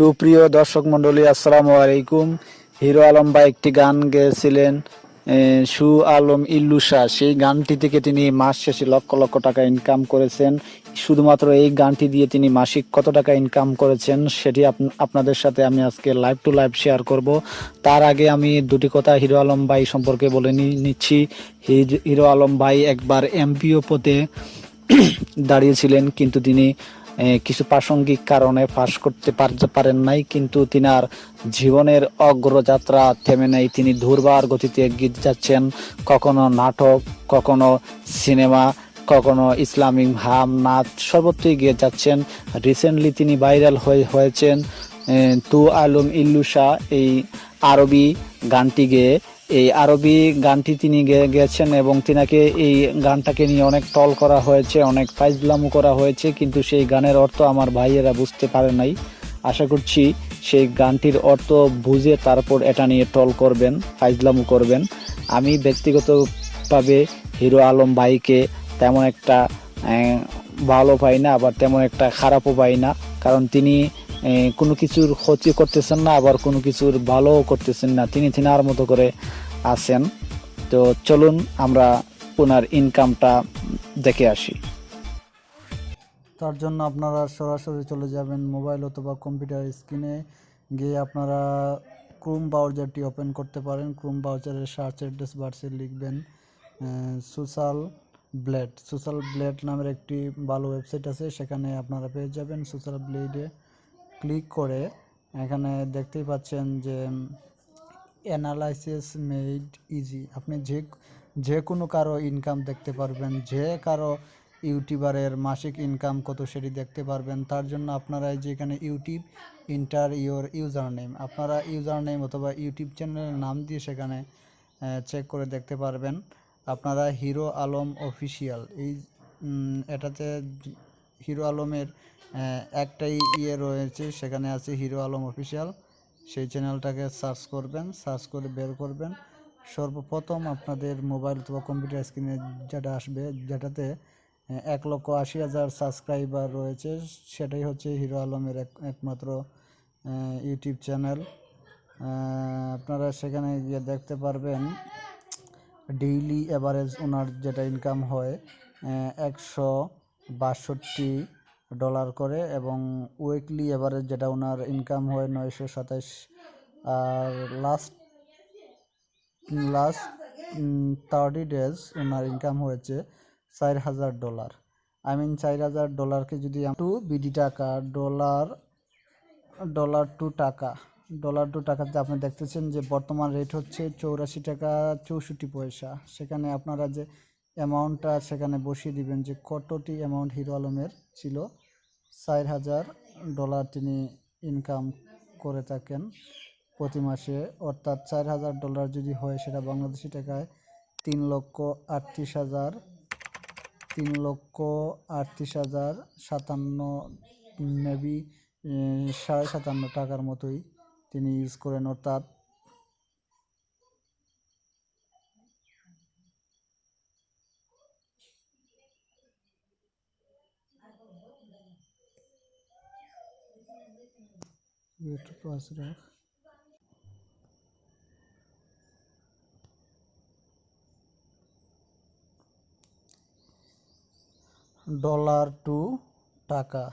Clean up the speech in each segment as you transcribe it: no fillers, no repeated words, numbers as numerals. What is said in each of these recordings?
সুপ্রিয় দর্শক মন্ডলী, আসসালামু আলাইকুম। হিরো আলম ভাই একটি গান গেয়েছিলেন, সু আলম ইল্লুশা। সেই গানটি থেকে তিনি মাস শেষে লক্ষ লক্ষ টাকা ইনকাম করেছেন। শুধুমাত্র এই গানটি দিয়ে তিনি মাসিক কত টাকা ইনকাম করেছেন সেটি আপনাদের সাথে আমি আজকে লাইভ টু লাইভ শেয়ার করব। তার আগে আমি দুটি কথা হিরো আলম ভাই সম্পর্কে বলে নিচ্ছি। হিরো আলম ভাই একবার এমপিও পদে দাঁড়িয়েছিলেন, কিন্তু তিনি কিছু প্রাসঙ্গিক কারণে পাশ করতে পারেন নাই। কিন্তু তিনার জীবনের অগ্রযাত্রা থেমে নেই, তিনি দুর্বার গতিতে এগিয়ে যাচ্ছেন। কখনো নাটক, কখনো সিনেমা, কখনো ইসলামিক হাম নাচ, সর্বত্রই এগিয়ে যাচ্ছেন। রিসেন্টলি তিনি ভাইরাল হয়েছেন তু আলম ইল্লুশা এই আরবি গানটি গেয়ে। এই আরবি গানটি তিনি গেয়েছেন এবং তিনাকে এই গানটাকে নিয়ে অনেক টল করা হয়েছে, অনেক ফাইজলামো করা হয়েছে, কিন্তু সেই গানের অর্থ আমার ভাইয়েরা বুঝতে পারে নাই। আশা করছি সেই গানটির অর্থ বুঝে তারপর এটা নিয়ে টল করবেন, ফাইজলামো করবেন। আমি ব্যক্তিগতভাবে হিরো আলম ভাইকে তেমন একটা ভালো পাই না, আবার তেমন একটা খারাপও পাই না, কারণ তিনি কোনো কিছুর ক্ষতি করতেছেন না, আবার কোনো কিছুর ভালোও করতেছেন না। তিনি তিনার মতো করে আছেন। তো চলুন আমরা ওনার ইনকামটা দেখে আসি। তার জন্য আপনারা সরাসরি চলে যাবেন মোবাইল অথবা কম্পিউটার স্ক্রিনে গিয়ে আপনারা ক্রোম ব্রাউজারটি ওপেন করতে পারেন। ক্রোম ব্রাউজারের সার্চ অ্যাড্রেস বাক্সে লিখবেন সোশ্যাল ব্লেড নামের একটি ভালো ওয়েবসাইট আছে, সেখানে আপনারা পেয়ে যাবেন। সোশ্যাল ব্লেডে ক্লিক করে এখানে দেখতেই পাচ্ছেন যে অ্যানালাইসিস মেড ইজি। আপনি যে কোনো কারো ইনকাম দেখতে পারবেন, যে কারো ইউটিউবারের মাসিক ইনকাম কত সেটি দেখতে পারবেন। তার জন্য আপনারা যেখানে YouTube inter your user name, আপনারা ইউজার নেম অথবা ইউটিউব চ্যানেলের নাম দিয়ে সেখানে চেক করে দেখতে পারবেন। আপনারা হিরো আলম অফিসিয়াল এটাতে হিরো আলমের একটাই রয়েছে, সেখানে আছে হিরো আলম অফিসিয়াল। সেই চ্যানেলটাকে সার্চ করবেন, সার্চ করে বের করবেন। সর্বপ্রথম আপনাদের মোবাইল অথবা কম্পিউটার স্ক্রিনে যেটা আসবে, যেটাতে 1,80,000 সাবস্ক্রাইবার রয়েছে, সেটাই হচ্ছে হিরো আলমের একমাত্র ইউটিউব চ্যানেল। আপনারা সেখানে গিয়ে দেখতে পারবেন ডেইলি অ্যাভারেজ ওনার যেটা ইনকাম হয় $162 করে, এবং উইকলি অ্যাভারেজ যেটা ওনার ইনকাম হয় 927। আর লাস্ট 30 ডেজ ওনার ইনকাম হয়েছে $4,000। $4,000কে যদি টু বিডি টাকা ডলার টু টাকাতে আপনি দেখতেছেন যে বর্তমান রেট হচ্ছে 84 টাকা 64 পয়সা। সেখানে আপনারা যে অ্যামাউন্টটা সেখানে বসিয়ে দিবেন যে কতটি অ্যামাউন্ট হিরো আলমের ছিল। $4,000 তিনি ইনকাম করে থাকেন প্রতি মাসে, অর্থাৎ $4,000 যদি হয় সেটা বাংলাদেশি টাকায় 3,38,057 মেবি 57.5 টাকার মতোই তিনি ইউজ করেন। অর্থাৎ ডলার টু টাকা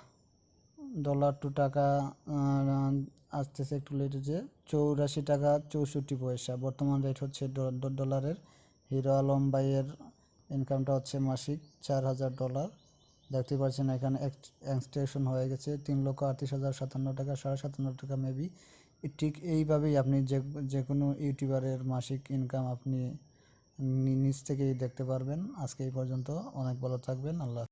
আসতেছে একটু লেট হচ্ছে 84 টাকা 64 পয়সা বর্তমান রেট হচ্ছে ডলারের। হিরো আলম ভাইয়ের ইনকামটা হচ্ছে মাসিক $4,000। দেখতে পাচ্ছেন এখানে এক্সটেনশন হয়ে গেছে 3,38,057 টাকা, 57.5 টাকা মেবি। ঠিক এইভাবেই আপনি যে কোনো ইউটিউবারের মাসিক ইনকাম আপনি নিজ থেকেই দেখতে পারবেন। আজকে এই পর্যন্ত, অনেক ভালো থাকবেন, আল্লাহ।